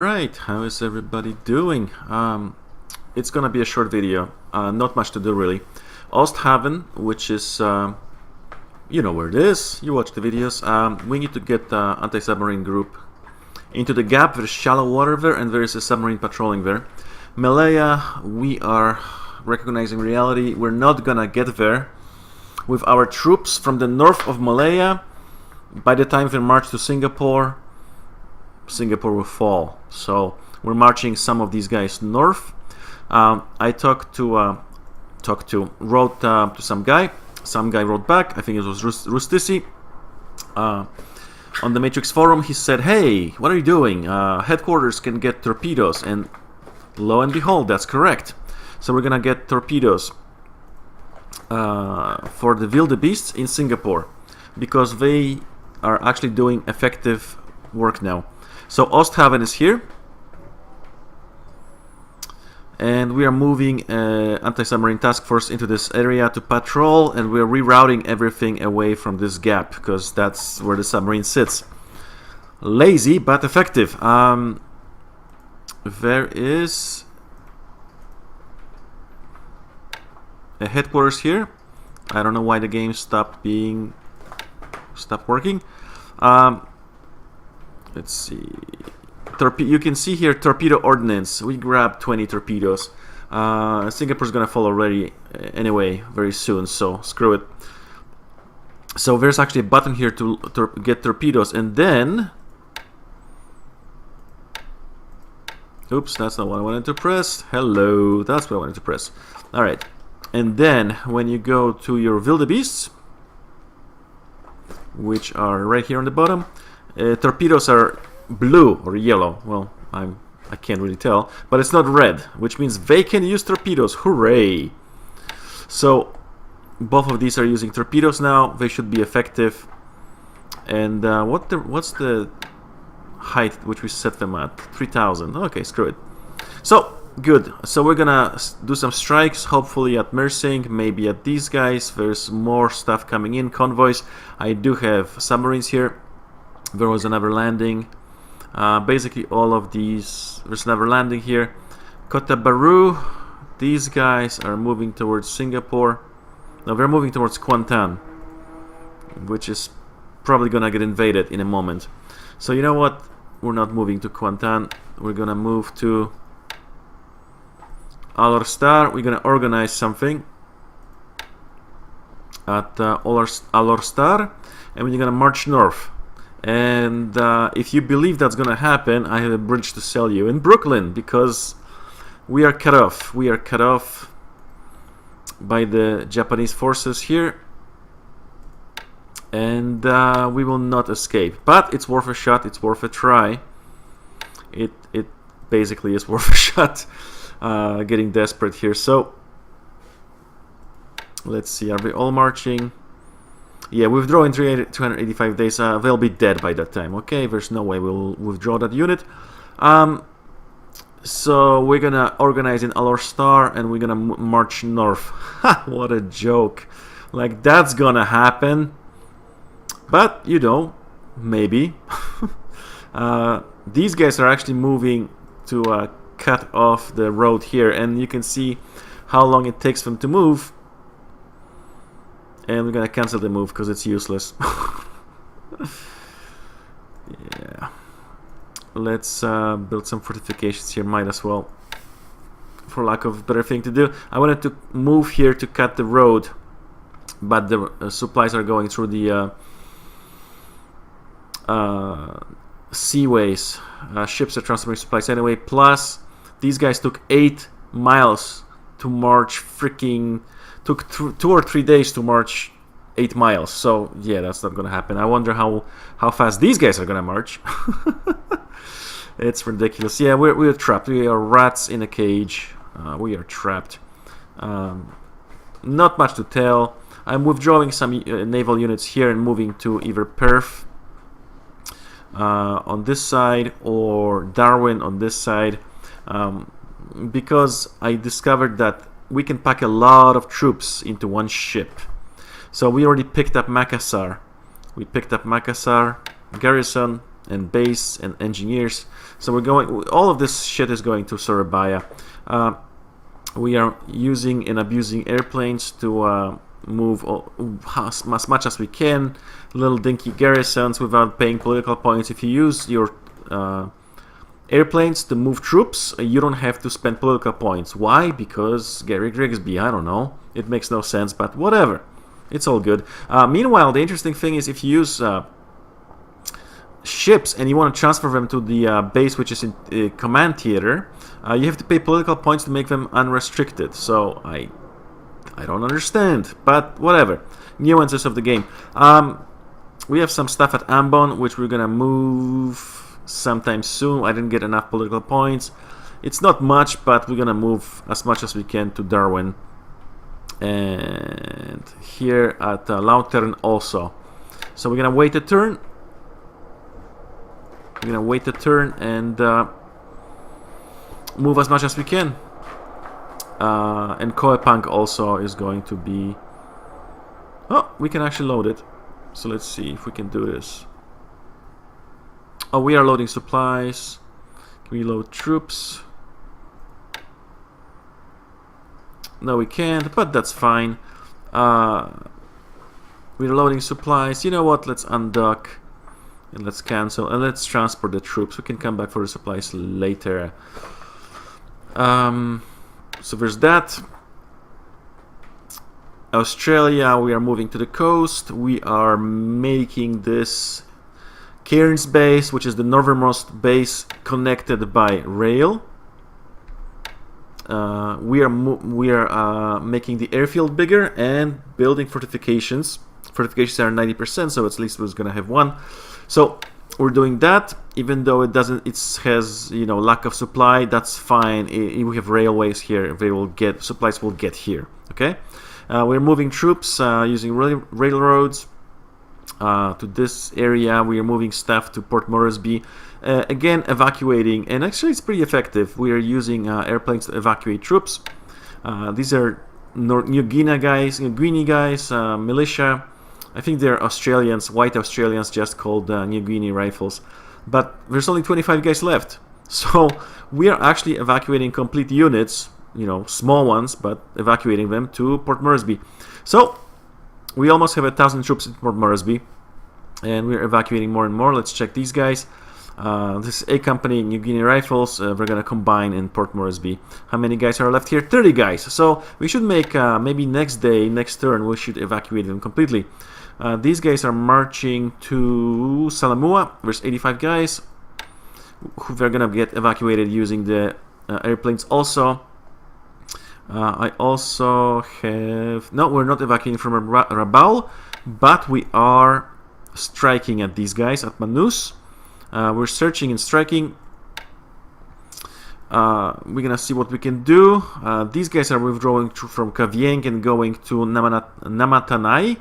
Right, how is everybody doing? It's gonna be a short video, not much to do really. Osthaven, which is, you know where it is, you watch the videos. We need to get the anti-submarine group into the gap. There's shallow water there and there is a submarine patrolling there. Malaya, we are recognizing reality. We're not gonna get there with our troops from the north of Malaya. By the time they march to Singapore will fall. So we're marching some of these guys north. I wrote to some guy. Some guy wrote back. I think it was Rustisi. On the Matrix forum, he said, "Hey, what are you doing? Headquarters can get torpedoes," and lo and behold, that's correct. So we're gonna get torpedoes for the wildebeests in Singapore because they are actually doing effective work now. So Osthaven is here, and we are moving anti-submarine task force into this area to patrol, and we're rerouting everything away from this gap because that's where the submarine sits. Lazy but effective. There is a headquarters here. I don't know why the game stopped working. Let's see. You can see here torpedo ordnance. We grabbed 20 torpedoes. Singapore's gonna fall already anyway very soon, so screw it. So there's actually a button here to get torpedoes, and then... Oops, that's not what I wanted to press. Hello, that's what I wanted to press. Alright, and then when you go to your wildebeests, which are right here on the bottom, torpedoes are blue or yellow. Well, I can't really tell, but it's not red, which means they can use torpedoes. Hooray! So both of these are using torpedoes now. They should be effective. And what's the height which we set them at? 3,000. Okay, screw it. So good. So we're gonna do some strikes, hopefully at Mersing, maybe at these guys. There's more stuff coming in, convoys. I do have submarines here. There was another landing. Basically all of these. There's another landing here. Kota Baru. These guys are moving towards Singapore. No, they're moving towards Kuantan, which is probably gonna get invaded in a moment. So you know what? We're not moving to Kuantan. We're gonna move to Alor Star. We're gonna organize something at Alor Star, and we're gonna march north. And if you believe that's gonna happen, I have a bridge to sell you in Brooklyn, because we are cut off. We are cut off by the Japanese forces here, and we will not escape. But it's worth a shot. It's worth a try. It basically is worth a shot. Getting desperate here. So let's see. Are we all marching? Yeah, withdraw in 285 days. They'll be dead by that time. Okay, there's no way we'll withdraw that unit. So we're gonna organize in Alor Star, and we're gonna march north. Ha! What a joke! Like, that's gonna happen. But you know, maybe. These guys are actually moving to cut off the road here, and you can see how long it takes them to move. And we're gonna cancel the move because it's useless. Yeah. Let's build some fortifications here. Might as well, for lack of a better thing to do. I wanted to move here to cut the road, but the supplies are going through the seaways. Ships are transferring supplies anyway. Plus, these guys took 8 miles to march. Took 2 or 3 days to march 8 miles. So yeah, that's not gonna happen. I wonder how fast these guys are gonna march. It's ridiculous. Yeah, we're trapped. We are rats in a cage. We are trapped. Not much to tell. I'm withdrawing some naval units here and moving to either Perth on this side or Darwin on this side, because I discovered that we can pack a lot of troops into one ship. So we already picked up Makassar. We picked up Makassar garrison. and base and engineers. So we're going. All of this shit is going to Surabaya. We are using and abusing airplanes to move as much as we can. Little dinky garrisons without paying political points. If you use your airplanes to move troops, you don't have to spend political points. Why? Because Gary Grigsby. I don't know. It makes no sense, but whatever. It's all good. Meanwhile, the interesting thing is if you use ships and you want to transfer them to the base, which is in command theater, you have to pay political points to make them unrestricted. So I don't understand, but whatever. Nuances of the game. We have some stuff at Ambon, which we're gonna move sometime soon. I didn't get enough political points. It's not much, but we're gonna move as much as we can to Darwin. And here at Lautern also. So we're gonna wait a turn. We're gonna wait a turn and move as much as we can. And Koepang also is going to be... Oh, we can actually load it. So let's see if we can do this. Oh, we are loading supplies. Can we load troops? No, we can't, but that's fine. We're loading supplies. You know what? Let's undock and let's cancel and let's transport the troops. We can come back for the supplies later. So there's that. Australia, we are moving to the coast. We are making this Cairns base, which is the northernmost base, connected by rail. We are making the airfield bigger and building fortifications. Fortifications are 90%, so at least we're gonna have one. So we're doing that, even though it has lack of supply. That's fine. We have railways here. They will get supplies. Will get here. Okay. We're moving troops using railroads to this area. We are moving stuff to Port Moresby. Again, evacuating, and actually it's pretty effective. We are using airplanes to evacuate troops. These are New Guinea guys, militia. I think they're Australians, white Australians, just called New Guinea Rifles. But there's only 25 guys left. So we are actually evacuating complete units, small ones, but evacuating them to Port Moresby. So we almost have 1,000 troops in Port Moresby, and we're evacuating more and more. Let's check these guys. This is A Company, New Guinea Rifles. We're going to combine in Port Moresby. How many guys are left here? 30 guys. So we should make, maybe next turn, we should evacuate them completely. These guys are marching to Salamua. There's 85 guys who are going to get evacuated using the airplanes also. I also have... No, we're not evacuating from Rabaul, but we are striking at these guys at Manus. We're searching and striking. We're gonna see what we can do. These guys are withdrawing from Kavieng and going to Namatanai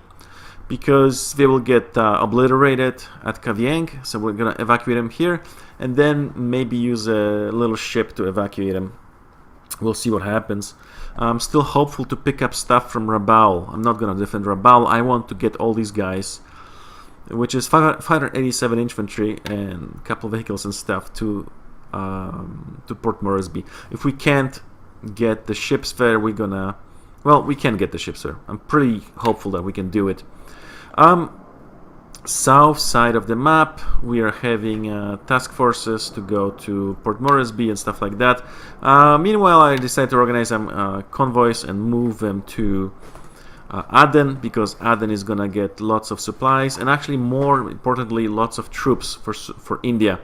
because they will get obliterated at Kavieng. So we're gonna evacuate them here and then maybe use a little ship to evacuate them. We'll see what happens. I'm still hopeful to pick up stuff from Rabaul. I'm not gonna defend Rabaul. I want to get all these guys, which is 587 infantry and a couple of vehicles and stuff to Port Moresby. If we can't get the ships there, we're gonna... Well, we can get the ships there. I'm pretty hopeful that we can do it. South side of the map, we are having task forces to go to Port Moresby and stuff like that. Meanwhile, I decided to organize some convoys and move them to Aden, because Aden is gonna get lots of supplies and actually, more importantly, lots of troops for India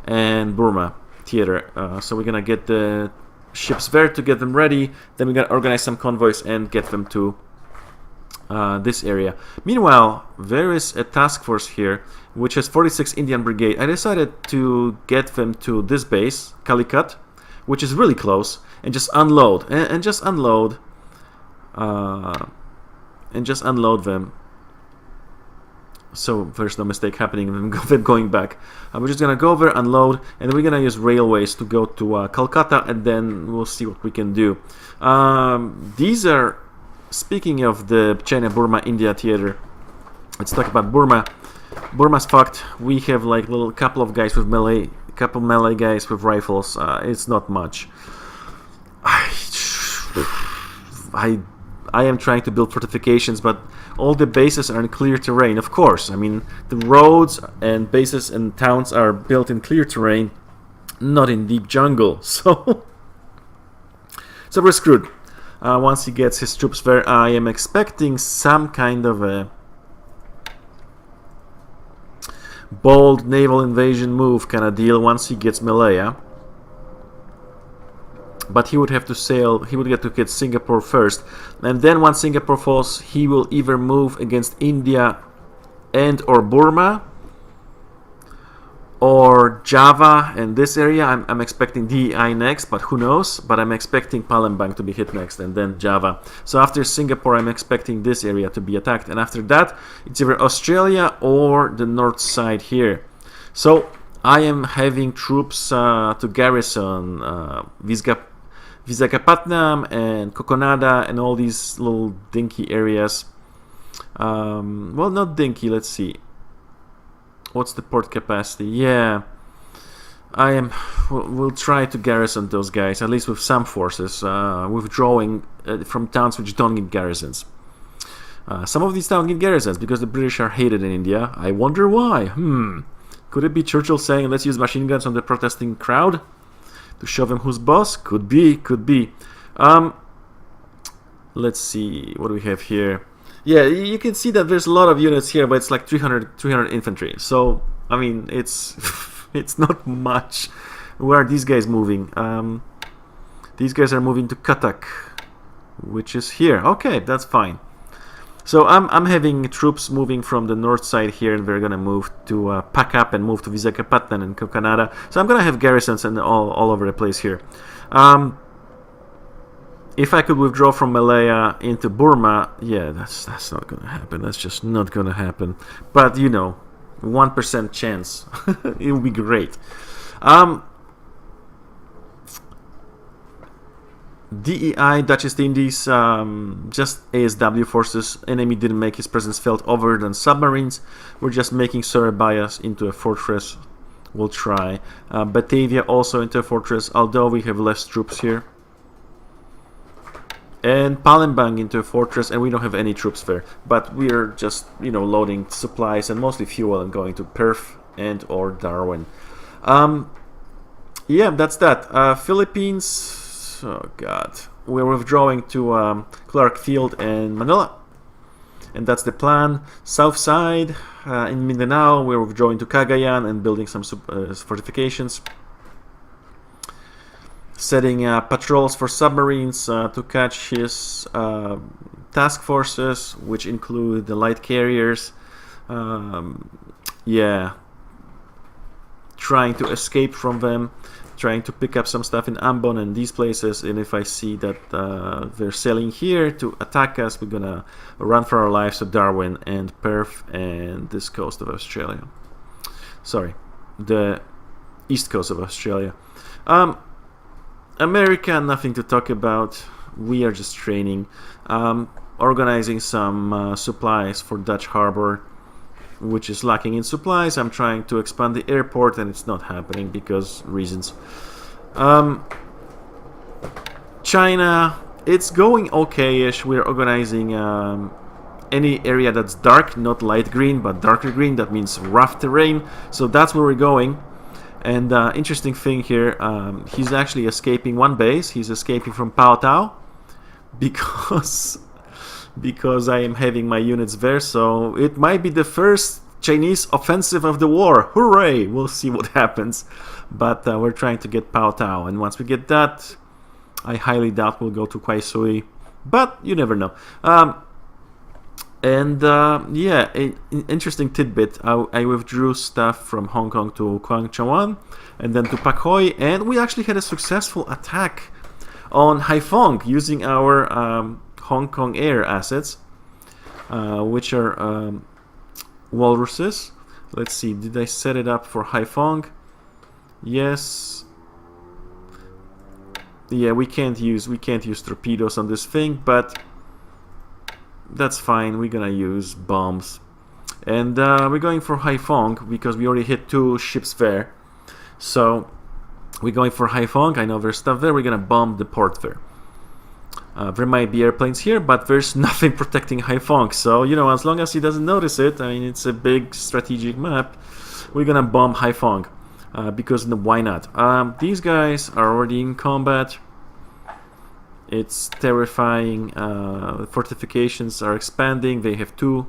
and Burma theater. So we're gonna get the ships there to get them ready. Then we're gonna organize some convoys and get them to this area. Meanwhile, there is a task force here which has 46 Indian Brigade. I decided to get them to this base, Calicut, which is really close, and just unload and just unload. And just unload them, so there's no mistake happening and them going back. We're just gonna go there, unload, and then we're gonna use railways to go to Calcutta, and then we'll see what we can do. These are, speaking of the China, Burma, India theater, let's talk about Burma. Burma's fucked. We have like little couple of guys with melee, couple melee guys with rifles. It's not much. I am trying to build fortifications, but all the bases are in clear terrain. Of course, I mean the roads and bases and towns are built in clear terrain, not in deep jungle. So we're screwed. Once he gets his troops there, I am expecting some kind of a bold naval invasion move kind of deal once he gets Malaya. But he would have to sail, he would get to get Singapore first. And then once Singapore falls, he will either move against India and or Burma, or Java and this area. I'm expecting DEI next, but who knows? But I'm expecting Palembang to be hit next, and then Java. So after Singapore, I'm expecting this area to be attacked. And after that, it's either Australia or the north side here. So I am having troops to garrison Visakhapatnam and Kokonada and all these little dinky areas. Well, not dinky, let's see. What's the port capacity? Yeah, we'll try to garrison those guys, at least with some forces, withdrawing from towns which don't get garrisons. Some of these towns get garrisons because the British are hated in India. I wonder why. Could it be Churchill saying, let's use machine guns on the protesting crowd to show them who's boss? Could be, could be. Let's see, what do we have here? Yeah, you can see that there's a lot of units here, but it's like 300 infantry. So, I mean, it's it's not much. Where are these guys moving? These guys are moving to Cuttack, which is here. Okay, that's fine. So I'm having troops moving from the north side here, and we're gonna move to pack up and move to Visakhapatnam and Kokonada. So I'm gonna have garrisons and all over the place here. If I could withdraw from Malaya into Burma, yeah, that's not gonna happen. That's just not gonna happen. But you know, 1% chance. It would be great. DEI, Dutch East Indies, just ASW forces. Enemy didn't make his presence felt other than submarines. We're just making Surabaya into a fortress. We'll try. Batavia also into a fortress, although we have less troops here. And Palembang into a fortress, and we don't have any troops there. But we're just, you know, loading supplies and mostly fuel and going to Perth and or Darwin. Yeah, that's that. Philippines, oh god. We're withdrawing to Clark Field and Manila. And that's the plan. South side, in Mindanao, we're withdrawing to Cagayan and building some fortifications. Setting patrols for submarines to catch his task forces, which include the light carriers. Yeah, trying to escape from them, trying to pick up some stuff in Ambon and these places. And if I see that they're sailing here to attack us, we're gonna run for our lives to Darwin and Perth and this coast of Australia. Sorry, the east coast of Australia. America, nothing to talk about. We are just training, organizing some supplies for Dutch Harbor, which is lacking in supplies. I'm trying to expand the airport, and it's not happening because reasons. China, it's going okay-ish. We're organizing any area that's dark, not light green, but darker green. That means rough terrain. So that's where we're going. And interesting thing here, he's actually escaping one base. He's escaping from Pao Tao because I am having my units there. So it might be the first Chinese offensive of the war. Hooray! We'll see what happens. But we're trying to get Pao Tao. And once we get that, I highly doubt we'll go to Kwai Sui. But you never know. Yeah, an interesting tidbit. I withdrew stuff from Hong Kong to Quang Chawan and then to Pak Hoi, and we actually had a successful attack on Haiphong using our Hong Kong Air assets, which are walruses. Let's see, did I set it up for Haiphong? Yes. Yeah, we can't use torpedoes on this thing, but that's fine. We're gonna use bombs. And we're going for Haiphong because we already hit 2 ships there. So we're going for Haiphong. I know there's stuff there. We're gonna bomb the port there. There might be airplanes here, but there's nothing protecting Haiphong. So, you know, as long as he doesn't notice it, I mean, it's a big strategic map, we're gonna bomb Haiphong. Because why not? These guys are already in combat. It's terrifying. Fortifications are expanding. They have 2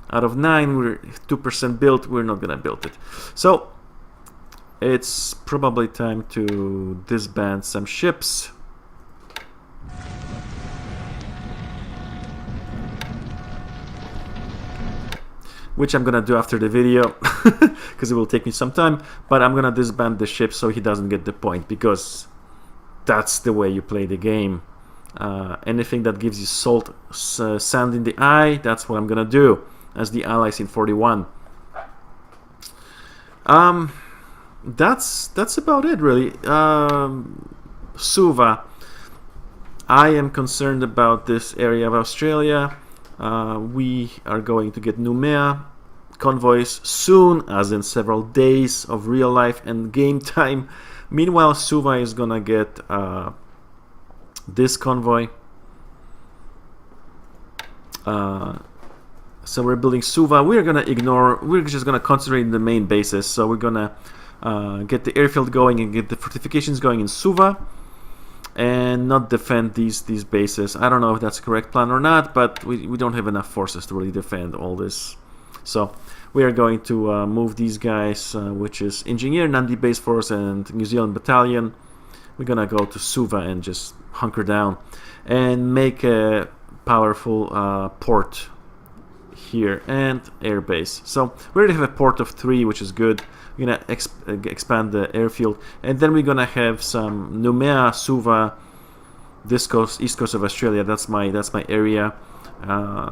out of 9. We're 2% built. We're not gonna build it. So it's probably time to disband some ships. Which I'm gonna do after the video because it will take me some time, but I'm gonna disband the ship so he doesn't get the point, because that's the way you play the game. Anything that gives you sand in the eye, that's what I'm gonna do as the allies in 41. That's about it, really. Suva, I am concerned about this area of Australia. We are going to get Numea convoys soon, as in several days of real life and game time. Meanwhile, Suva is gonna get this convoy. So we're building Suva. We're just gonna concentrate in the main bases. So we're gonna get the airfield going and get the fortifications going in Suva, and not defend these bases. I don't know if that's a correct plan or not, but we don't have enough forces to really defend all this. So we are going to move these guys, which is Engineer, Nandi Base Force, and New Zealand Battalion. We're gonna go to Suva and just hunker down and make a powerful port here and air base. So we already have a port of 3, which is good. We're gonna expand the airfield, and then we're gonna have some Numea, Suva, this coast, east coast of Australia. That's my area.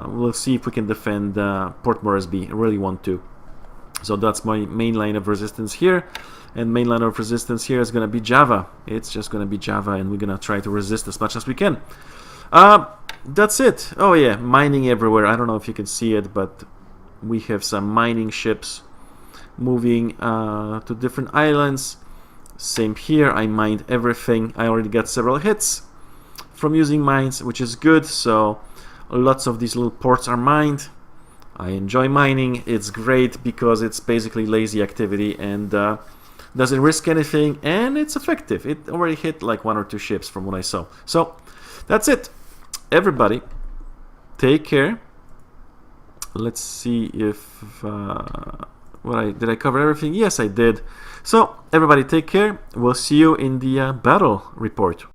We'll see if we can defend Port Moresby. I really want to. So that's my main line of resistance here, and main line of resistance here is gonna be Java. It's just gonna be Java, and we're gonna try to resist as much as we can. That's it. Oh yeah, mining everywhere. I don't know if you can see it, but we have some mining ships moving to different islands. Same here. I mined everything. I already got several hits from using mines, which is good. So lots of these little ports are mined. I enjoy mining. It's great because it's basically lazy activity and doesn't risk anything, and it's effective. It already hit like 1 or 2 ships from what I saw. So that's it. Everybody, take care. Let's see if did I cover everything? Yes, I did. So everybody, take care. We'll see you in the battle report.